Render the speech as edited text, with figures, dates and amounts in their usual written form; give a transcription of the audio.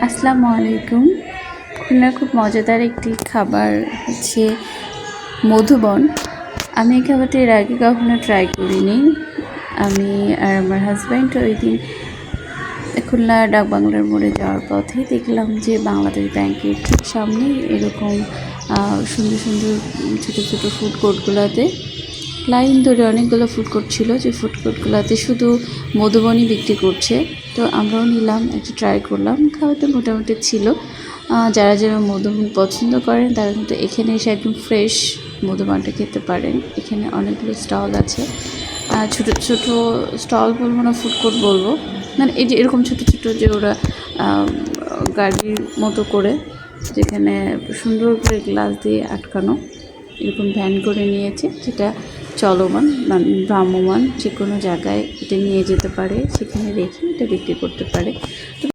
আসসালামু আলাইকুম। খুলনার খুব মজাদার একটি খাবার হচ্ছে মধুবন। আমি এই খাবারটি এর আগে কখনো ট্রাই করিনি। আমি আর আমার হাজব্যান্ড ওই দিন খুলনা ডাকবাংলার মোড়ে যাওয়ার পথে দেখলাম যে বাংলাদেশ ব্যাংকের ঠিক সামনেই এরকম সুন্দর সুন্দর ছোটো ছোটো ফুড কোর্টগুলোতে লাইন ধরে অনেকগুলো ফুড কোর্ট ছিল, যে ফুড কোর্টগুলোতে শুধু মধুবনই বিক্রি করছে। তো আমরাও নিলাম, একটা ট্রাই করলাম। খাওয়াতে মোটামুটি ছিল। যারা যারা মধুবন পছন্দ করেন তারা কিন্তু এখানে এসে একদম ফ্রেশ মধুবনটা খেতে পারেন। এখানে অনেকগুলো স্টল আছে, ছোটো ছোটো স্টল বলবো না, ফুড কোর্ট বলবো, মানে এই যে এরকম ছোটো ছোটো যে ওরা গাড়ির মতো করে, যেখানে সুন্দর করে গ্লাস দিয়ে আটকানো এরকম ভ্যান করে নিয়েছে, যেটা চলমান মানে ভ্রাম্যমান যে কোনো জায়গায় এটা নিয়ে যেতে পারে, সেখানে রেখে এটা বিক্রি করতে পারে।